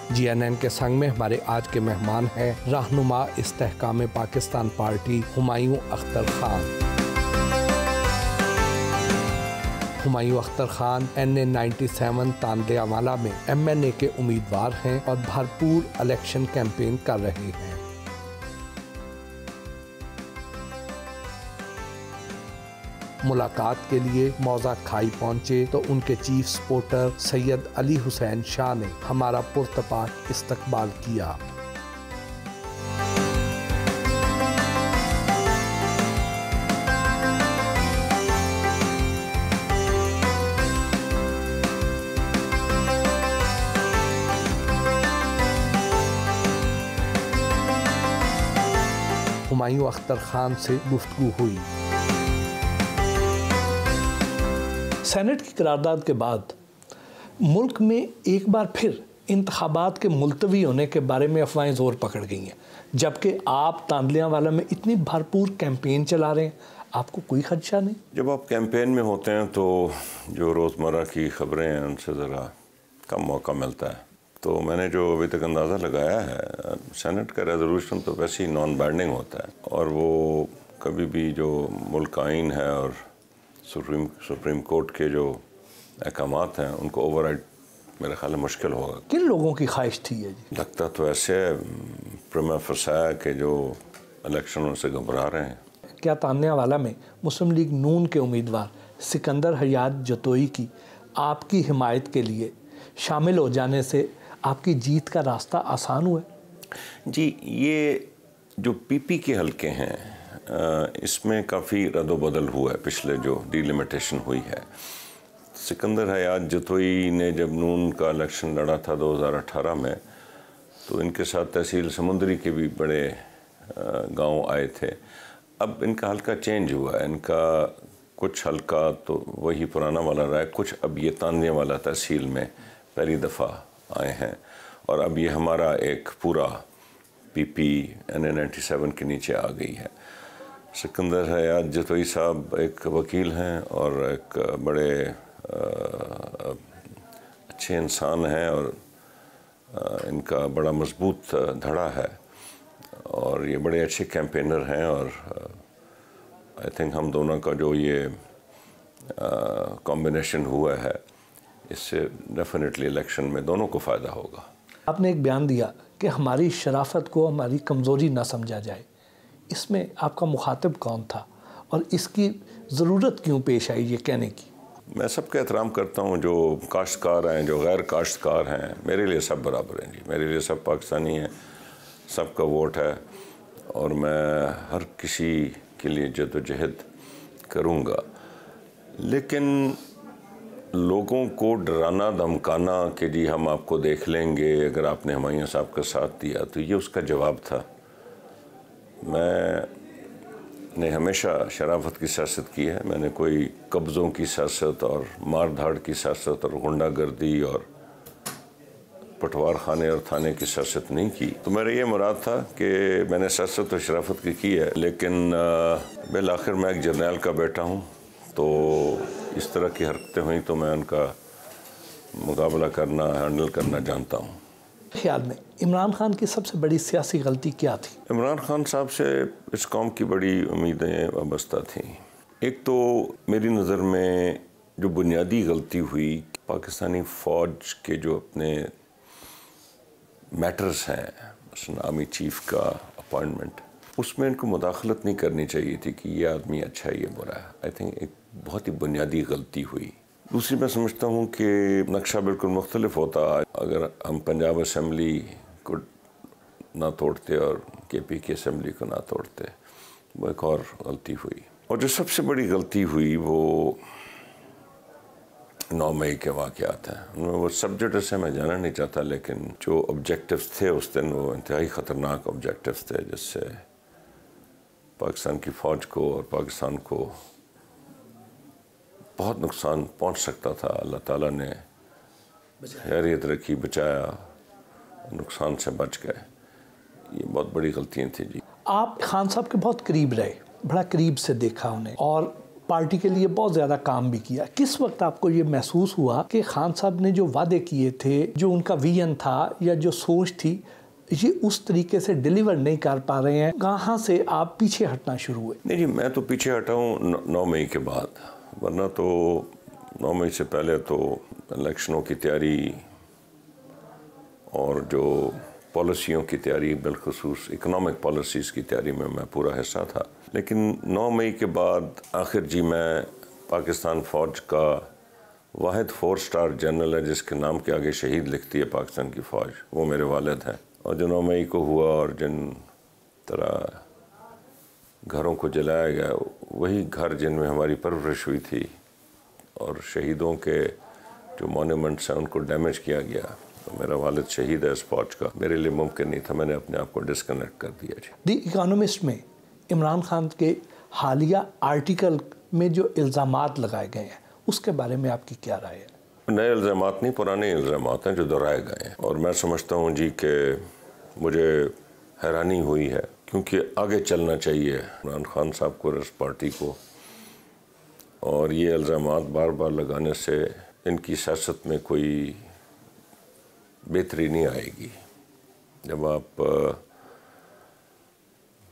GNN کے संग में हमारे आज के मेहमान हैं रहनुमा इस्तेहकाम पाकिस्तान पार्टी हुमायूं अख्तर खान। हुमायूं अख्तर खान NA 97 तांदियावाला में MNA के उम्मीदवार हैं और भरपूर इलेक्शन कैंपेन कर रहे हैं। मुलाकात के लिए मौजा खाई पहुंचे तो उनके चीफ सपोर्टर सैयद अली हुसैन शाह ने हमारा पुरतपाक इस्तकबाल किया। हुमायूं अख्तर खान से गुफ्तगू हुई। सेनेट की करारदाद के बाद मुल्क में एक बार फिर इंतखाबात के मुलतवी होने के बारे में अफवाहें ज़ोर पकड़ गई हैं, जबकि आप तांदियावाला में इतनी भरपूर कैंपेन चला रहे हैं, आपको कोई खदशा नहीं? जब आप कैंपेन में होते हैं तो जो रोज़मर्रा की ख़बरें हैं उनसे ज़रा कम मौका मिलता है। तो मैंने जो अभी तक अंदाज़ा लगाया है, सेनेट का रेजोल्यूशन तो वैसे ही नॉन बाइंडिंग होता है और वो कभी भी जो मुल्क आइन है और सुप्रीम कोर्ट के जो अहकामात हैं उनको ओवरराइड मेरे ख्याल में मुश्किल होगा। किन लोगों की ख्वाहिश थी ये जी? लगता तो ऐसे प्रमा फसाया कि जो इलेक्शनों से घबरा रहे हैं। क्या तांदियावाला में मुस्लिम लीग नून के उम्मीदवार सिकंदर हयात जतोई की आपकी हिमायत के लिए शामिल हो जाने से आपकी जीत का रास्ता आसान हुआ? जी, ये जो PP के हलके हैं इसमें काफ़ी रद्दोबदल हुआ है पिछले जो डिलिमिटेशन हुई है। सिकंदर हयात जतोई ने जब नून का इलेक्शन लड़ा था 2018 में तो इनके साथ तहसील समुंदरी के भी बड़े गांव आए थे। अब इनका हल्का चेंज हुआ है, इनका कुछ हल्का तो वही पुराना वाला रहा है, कुछ अब ये तांदियावाला तहसील में पहली दफ़ा आए हैं और अब ये हमारा एक पूरा PP NA 97 के नीचे आ गई है। सिकंदर हयात जतोई साहब एक वकील हैं और एक बड़े अच्छे इंसान हैं और इनका बड़ा मजबूत धड़ा है और ये बड़े अच्छे कैंपेनर हैं और आई थिंक हम दोनों का जो ये कॉम्बिनेशन हुआ है इससे डेफिनेटली इलेक्शन में दोनों को फ़ायदा होगा। आपने एक बयान दिया कि हमारी शराफत को हमारी कमज़ोरी ना समझा जाए, इसमें आपका मुखातिब कौन था और इसकी ज़रूरत क्यों पेश आई ये कहने की? मैं सबका एहतराम करता हूँ, जो काश्तकार हैं, जो गैर काश्तकार हैं, मेरे लिए सब बराबर हैं जी। मेरे लिए सब पाकिस्तानी हैं, सबका वोट है और मैं हर किसी के लिए जद्दोजहद करूँगा। लेकिन लोगों को डराना धमकाना कि जी हम आपको देख लेंगे अगर आपने हुमायूं साहब का साथ दिया, तो ये उसका जवाब था। मैंने हमेशा शराफत की सियासत की है, मैंने कोई कब्ज़ों की सियासत और मार धाड़ की सियासत और गुंडागर्दी और पटवार खाने और थाने की सियासत नहीं की। तो मेरा ये मुराद था कि मैंने सियासत और शराफत की है, लेकिन बिल आखिर मैं एक जर्नैल का बेटा हूँ, तो इस तरह की हरकतें हुई तो मैं उनका मुकाबला करना, हैंडल करना जानता हूँ। ख्याल में इमरान खान की सबसे बड़ी सियासी गलती क्या थी? इमरान खान साहब से इस कौम की बड़ी उम्मीदें वाबस्ता थीं। एक तो मेरी नज़र में जो बुनियादी गलती हुई, पाकिस्तानी फ़ौज के जो अपने मैटर्स हैं, आर्मी चीफ का अपॉइंटमेंट, उसमें इनको मुदाखलत नहीं करनी चाहिए थी कि ये आदमी अच्छा है, ये बुरा है। आई थिंक एक बहुत ही बुनियादी गलती हुई। दूसरी मैं समझता हूँ कि नक्शा बिल्कुल मुख्तलिफ होता अगर हम पंजाब असम्बली को ना तोड़ते और KP की असम्बली को ना तोड़ते। वो एक और गलती हुई। और जो सबसे बड़ी गलती हुई वो 9 मई के वाक़यात हैं। उनमें वो सब्जेक्ट से मैं जाना नहीं चाहता, लेकिन जो ऑब्जेक्टिव्स थे उस दिन वो इंतहाई ख़तरनाक ऑब्जेक्टिव्स थे, जिससे पाकिस्तान की फ़ौज को और पाकिस्तान को बहुत नुकसान पहुंच सकता था। अल्लाह ताला ने खैरियत रखी, बचाया, नुकसान से बच गए। ये बहुत बड़ी गलतियाँ थी जी। आप खान साहब के बहुत करीब रहे, बड़ा करीब से देखा उन्हें, और پارٹی کے لیے بہت زیادہ کام بھی کیا. کس وقت آپ کو یہ محسوس ہوا کہ خان صاحب نے جو وعدے کیے تھے، جو ان کا ویژن تھا یا جو سوچ تھی، یہ اس طریقے سے ڈیلیور نہیں کر پا رہے ہیں؟ کہاں سے آپ پیچھے ہٹنا شروع ہوئے؟ نہیں جی، میں تو پیچھے ہٹا ہوں 9 مئی کے بعد، ورنہ تو 9 مئی سے پہلے تو الیکشنوں کی تیاری اور جو پالیسیوں کی تیاری، بالخصوص اکنامک پالیسیز کی تیاری میں پورا حصہ تھا. لیکن 9 مئی کے بعد آخر جی میں پاکستان فوج کا واحد 4 اسٹار جنرل ہے جس کے نام کے آگے شہید لکھتی ہے پاکستان کی فوج، وہ میرے والد ہیں. اور جو 9 مئی کو ہوا اور جن طرح گھروں کو جلایا گیا، وہی گھر جن میں ہماری پرورش ہوئی تھی، اور شہیدوں کے جو مونیومنٹس ہیں ان کو ڈیمیج کیا گیا. تو میرا والد شہید ہے اس فوج کا، میرے لیے ممکن نہیں تھا، میں نے اپنے آپ کو ڈسکنیکٹ کر دیا. جی، دی اکانومسٹ میں عمران خان کے حالیہ آرٹیکل میں جو الزامات لگائے گئے ہیں، اس کے بارے میں آپ کی کیا رائے ہے؟ نئے الزامات نہیں، پرانے الزامات ہیں جو دہرائے گئے ہیں. اور میں سمجھتا ہوں جی کہ مجھے حیرانی ہوئی ہے، کیونکہ آگے چلنا چاہیے عمران خان صاحب کو اور اس پارٹی کو، اور یہ الزامات بار بار لگانے سے ان کی سیاست میں کوئی بہتری نہیں آئے گی. جب آپ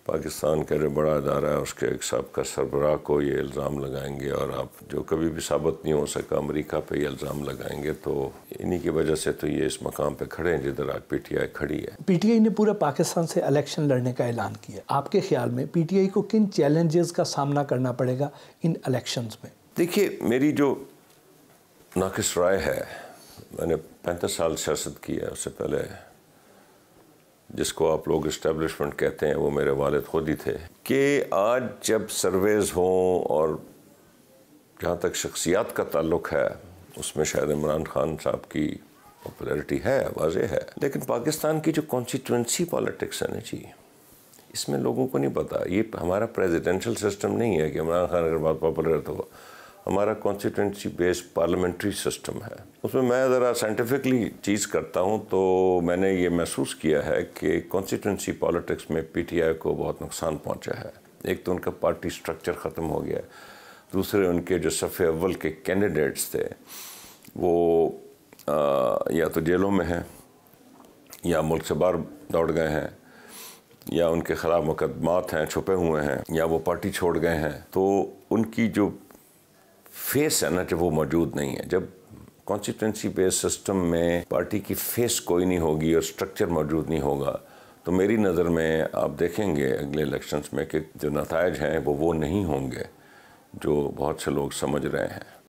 پاکستان کا جو بڑا ادارہ ہے اس کے ایک سابقہ سربراہ کو یہ الزام لگائیں گے، اور آپ جو کبھی بھی ثابت نہیں ہو سکا امریکہ پہ یہ الزام لگائیں گے، تو انہی کی وجہ سے تو یہ اس مقام پہ کھڑے ہیں جدھر آج پی ٹی آئی کھڑی ہے. پی ٹی آئی نے پورے پاکستان سے الیکشن لڑنے کا اعلان کیا. آپ کے خیال میں پی ٹی آئی کو کن چیلنجز کا سامنا کرنا پڑے گا ان الیکشنز میں؟ دیکھیے، میری جو ناقص رائے ہے، میں نے 35 سال سیاست کی ہے، اس سے پہلے جس کو آپ لوگ اسٹیبلشمنٹ کہتے ہیں وہ میرے والد خود ہی تھے، کہ آج جب سرویز ہوں اور جہاں تک شخصیات کا تعلق ہے اس میں شاید عمران خان صاحب کی پاپولیرٹی ہے، واضح ہے، لیکن پاکستان کی جو کانسٹیٹوئنسی پالیٹکس ہے نا جی، اس میں لوگوں کو نہیں پتا. یہ ہمارا پریزیڈنشل سسٹم نہیں ہے کہ عمران خان اگر بہت پاپولر ہے تو ہمارا کانسٹیٹوئنسی بیس پارلیمنٹری سسٹم ہے. اس میں ذرا سائنٹیفکلی چیز کرتا ہوں، تو میں نے یہ محسوس کیا ہے کہ کانسٹیٹوئنسی پالیٹکس میں پی ٹی آئی کو بہت نقصان پہنچا ہے. ایک تو ان کا پارٹی سٹرکچر ختم ہو گیا ہے، دوسرے ان کے جو صف اول کے کینڈیڈیٹس تھے وہ یا تو جیلوں میں ہیں، یا ملک سے باہر دوڑ گئے ہیں، یا ان کے خلاف مقدمات ہیں، چھپے ہوئے ہیں، یا وہ پارٹی چھوڑ گئے ہیں. تو ان کی جو فیس ہے نا جب وہ موجود نہیں ہے. جب کانسٹیٹوئنسی بیس سسٹم میں پارٹی کی فیس کوئی نہیں ہوگی اور سٹرکچر موجود نہیں ہوگا، تو میری نظر میں آپ دیکھیں گے اگلے الیکشنز میں کہ جو نتائج ہیں وہ نہیں ہوں گے جو بہت سے لوگ سمجھ رہے ہیں.